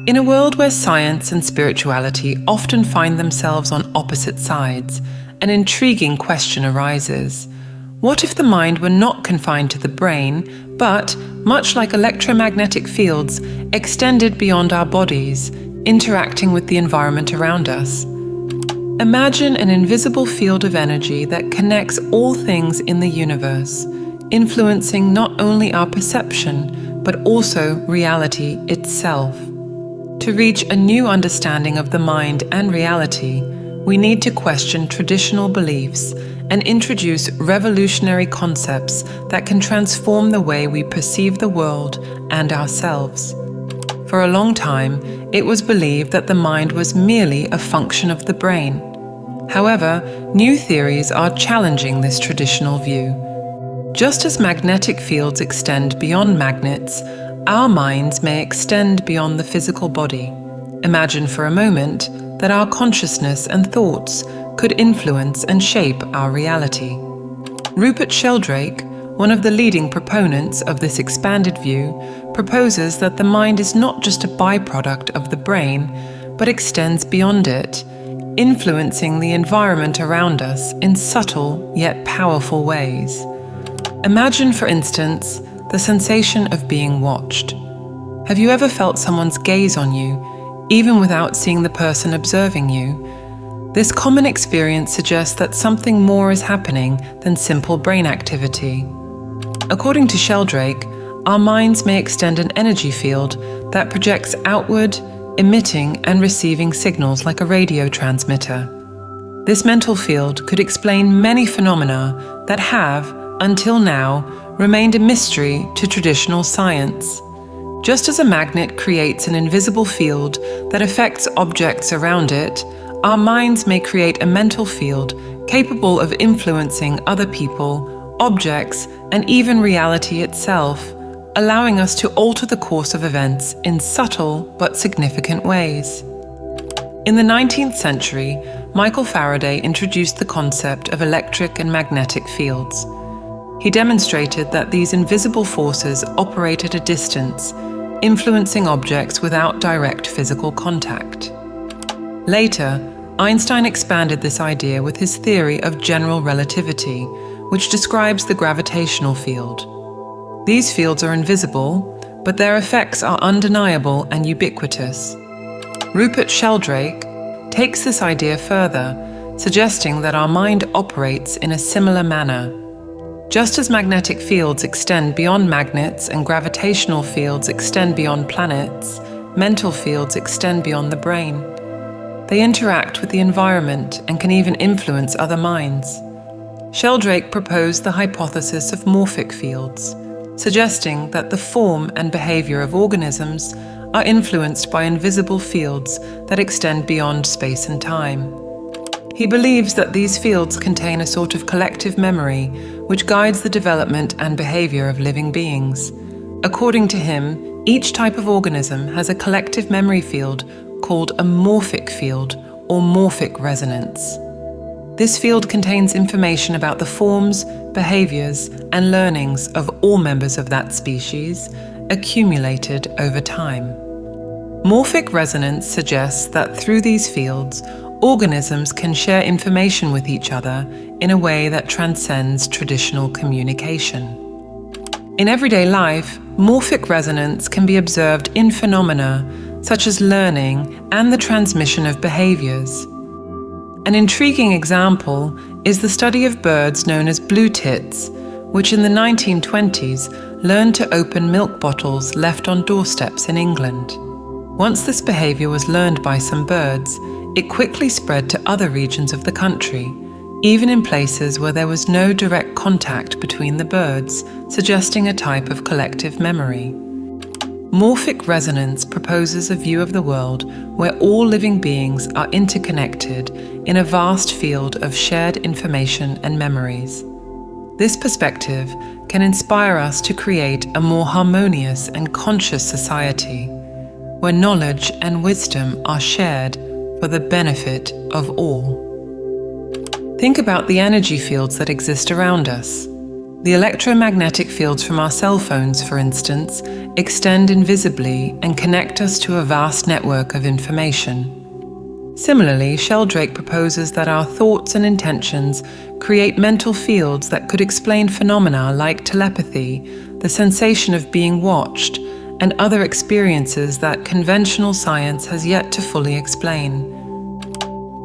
In a world where science and spirituality often find themselves on opposite sides, an intriguing question arises. What if the mind were not confined to the brain, but, much like electromagnetic fields, extended beyond our bodies, interacting with the environment around us? Imagine an invisible field of energy that connects all things in the universe, influencing not only our perception, but also reality itself. To reach a new understanding of the mind and reality, we need to question traditional beliefs and introduce revolutionary concepts that can transform the way we perceive the world and ourselves. For a long time, it was believed that the mind was merely a function of the brain. However, new theories are challenging this traditional view. Just as magnetic fields extend beyond magnets, our minds may extend beyond the physical body. Imagine for a moment that our consciousness and thoughts could influence and shape our reality. Rupert Sheldrake, one of the leading proponents of this expanded view, proposes that the mind is not just a byproduct of the brain, but extends beyond it, influencing the environment around us in subtle yet powerful ways. Imagine, for instance, the sensation of being watched. Have you ever felt someone's gaze on you, even without seeing the person observing you? This common experience suggests that something more is happening than simple brain activity. According to Sheldrake, our minds may extend an energy field that projects outward, emitting and receiving signals like a radio transmitter. This mental field could explain many phenomena that have, until now, remained a mystery to traditional science. Just as a magnet creates an invisible field that affects objects around it, our minds may create a mental field capable of influencing other people, objects, and even reality itself, allowing us to alter the course of events in subtle but significant ways. In the 19th century, Michael Faraday introduced the concept of electric and magnetic fields. He demonstrated that these invisible forces operate at a distance, influencing objects without direct physical contact. Later, Einstein expanded this idea with his theory of general relativity, which describes the gravitational field. These fields are invisible, but their effects are undeniable and ubiquitous. Rupert Sheldrake takes this idea further, suggesting that our mind operates in a similar manner. Just as magnetic fields extend beyond magnets and gravitational fields extend beyond planets, mental fields extend beyond the brain. They interact with the environment and can even influence other minds. Sheldrake proposed the hypothesis of morphic fields, suggesting that the form and behavior of organisms are influenced by invisible fields that extend beyond space and time. He believes that these fields contain a sort of collective memory which guides the development and behavior of living beings. According to him, each type of organism has a collective memory field called a morphic field or morphic resonance. This field contains information about the forms, behaviors, and learnings of all members of that species, accumulated over time. Morphic resonance suggests that through these fields, organisms can share information with each other in a way that transcends traditional communication. In everyday life, morphic resonance can be observed in phenomena such as learning and the transmission of behaviors. An intriguing example is the study of birds known as blue tits, which in the 1920s learned to open milk bottles left on doorsteps in England. Once this behavior was learned by some birds, it quickly spread to other regions of the country, even in places where there was no direct contact between the birds, suggesting a type of collective memory. Morphic resonance proposes a view of the world where all living beings are interconnected in a vast field of shared information and memories. This perspective can inspire us to create a more harmonious and conscious society, where knowledge and wisdom are shared for the benefit of all. Think about the energy fields that exist around us. The electromagnetic fields from our cell phones, for instance, extend invisibly and connect us to a vast network of information. Similarly, Sheldrake proposes that our thoughts and intentions create mental fields that could explain phenomena like telepathy, the sensation of being watched, and other experiences that conventional science has yet to fully explain.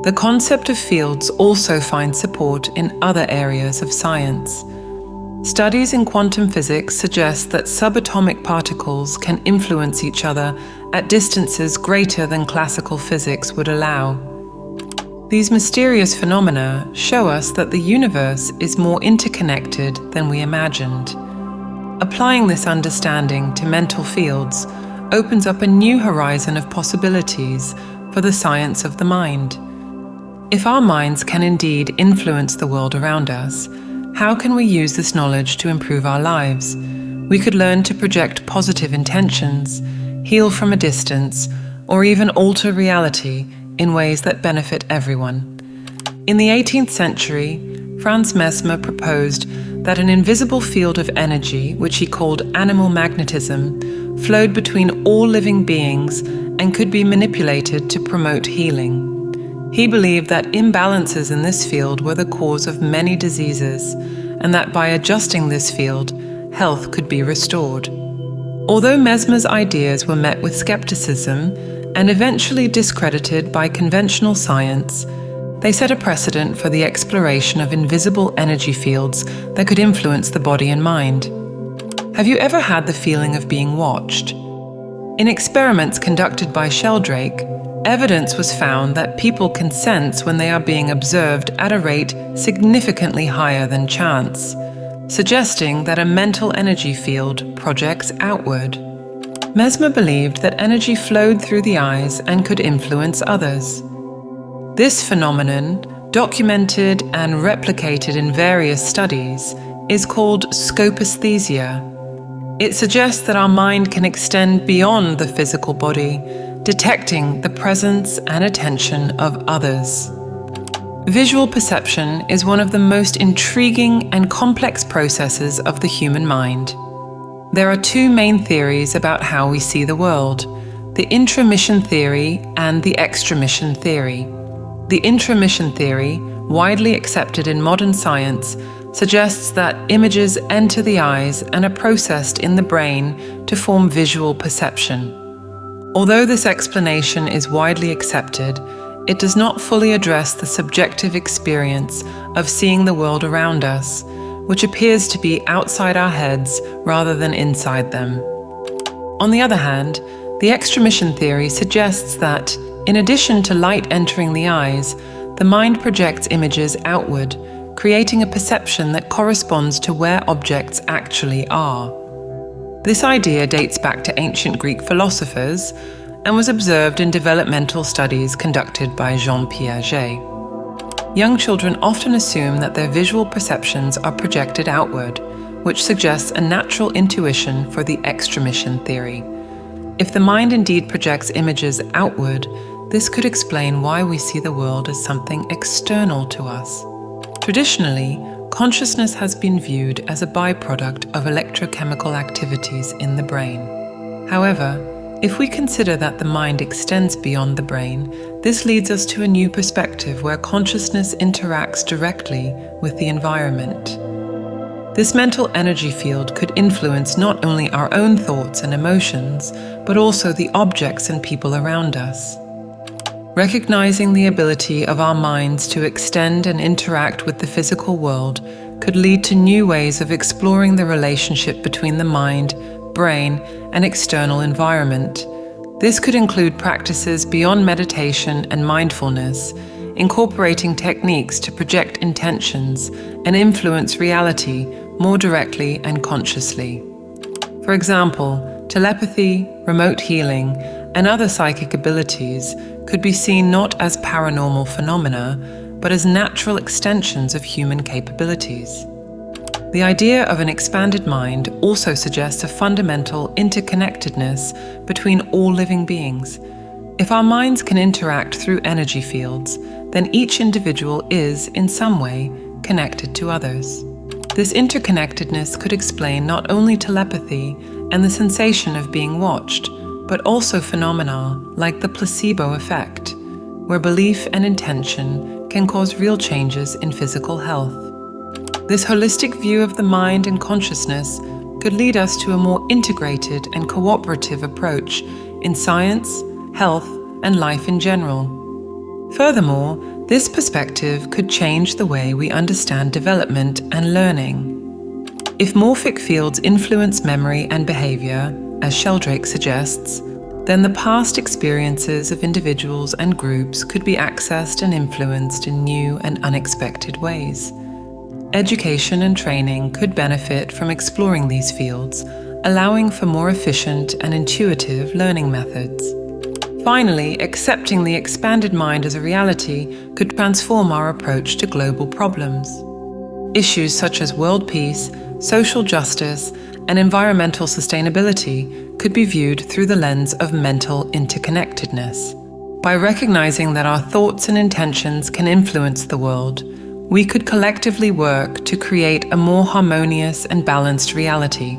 The concept of fields also finds support in other areas of science. Studies in quantum physics suggest that subatomic particles can influence each other at distances greater than classical physics would allow. These mysterious phenomena show us that the universe is more interconnected than we imagined. Applying this understanding to mental fields opens up a new horizon of possibilities for the science of the mind. If our minds can indeed influence the world around us, how can we use this knowledge to improve our lives? We could learn to project positive intentions, heal from a distance, or even alter reality in ways that benefit everyone. In the 18th century, Franz Mesmer proposed that an invisible field of energy, which he called animal magnetism, flowed between all living beings and could be manipulated to promote healing. He believed that imbalances in this field were the cause of many diseases, and that by adjusting this field, health could be restored. Although Mesmer's ideas were met with skepticism and eventually discredited by conventional science, they set a precedent for the exploration of invisible energy fields that could influence the body and mind. Have you ever had the feeling of being watched? In experiments conducted by Sheldrake, evidence was found that people can sense when they are being observed at a rate significantly higher than chance, suggesting that a mental energy field projects outward. Mesmer believed that energy flowed through the eyes and could influence others. This phenomenon, documented and replicated in various studies, is called scopesthesia. It suggests that our mind can extend beyond the physical body, detecting the presence and attention of others. Visual perception is one of the most intriguing and complex processes of the human mind. There are two main theories about how we see the world: the intramission theory and the extramission theory. The intramission theory, widely accepted in modern science, suggests that images enter the eyes and are processed in the brain to form visual perception. Although this explanation is widely accepted, it does not fully address the subjective experience of seeing the world around us, which appears to be outside our heads rather than inside them. On the other hand, the extramission theory suggests that, in addition to light entering the eyes, the mind projects images outward, creating a perception that corresponds to where objects actually are. This idea dates back to ancient Greek philosophers and was observed in developmental studies conducted by Jean Piaget. Young children often assume that their visual perceptions are projected outward, which suggests a natural intuition for the extramission theory. If the mind indeed projects images outward, this could explain why we see the world as something external to us. Traditionally, consciousness has been viewed as a byproduct of electrochemical activities in the brain. However, if we consider that the mind extends beyond the brain, this leads us to a new perspective where consciousness interacts directly with the environment. This mental energy field could influence not only our own thoughts and emotions, but also the objects and people around us. Recognizing the ability of our minds to extend and interact with the physical world could lead to new ways of exploring the relationship between the mind, brain, and external environment. This could include practices beyond meditation and mindfulness, incorporating techniques to project intentions and influence reality more directly and consciously. For example, telepathy, remote healing, and other psychic abilities could be seen not as paranormal phenomena, but as natural extensions of human capabilities. The idea of an expanded mind also suggests a fundamental interconnectedness between all living beings. If our minds can interact through energy fields, then each individual is, in some way, connected to others. This interconnectedness could explain not only telepathy and the sensation of being watched, but also phenomena like the placebo effect, where belief and intention can cause real changes in physical health. This holistic view of the mind and consciousness could lead us to a more integrated and cooperative approach in science, health, and life in general. Furthermore, this perspective could change the way we understand development and learning. If morphic fields influence memory and behavior, as Sheldrake suggests, then the past experiences of individuals and groups could be accessed and influenced in new and unexpected ways. Education and training could benefit from exploring these fields, allowing for more efficient and intuitive learning methods. Finally, accepting the expanded mind as a reality could transform our approach to global problems. Issues such as world peace, social justice, and environmental sustainability could be viewed through the lens of mental interconnectedness. By recognizing that our thoughts and intentions can influence the world, we could collectively work to create a more harmonious and balanced reality.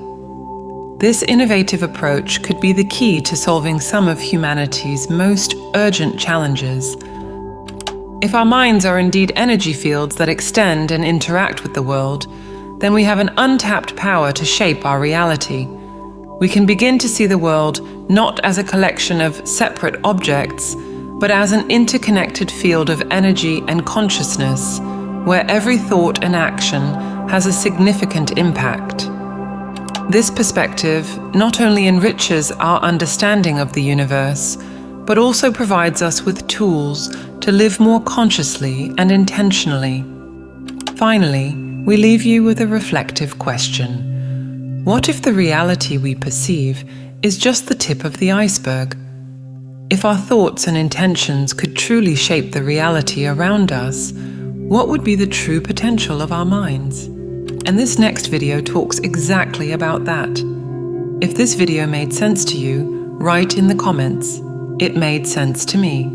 This innovative approach could be the key to solving some of humanity's most urgent challenges. If our minds are indeed energy fields that extend and interact with the world, then we have an untapped power to shape our reality. We can begin to see the world not as a collection of separate objects, but as an interconnected field of energy and consciousness, where every thought and action has a significant impact. This perspective not only enriches our understanding of the universe, but also provides us with tools to live more consciously and intentionally. Finally, we leave you with a reflective question. What if the reality we perceive is just the tip of the iceberg? If our thoughts and intentions could truly shape the reality around us, what would be the true potential of our minds? And this next video talks exactly about that. If this video made sense to you, write in the comments, "It made sense to me."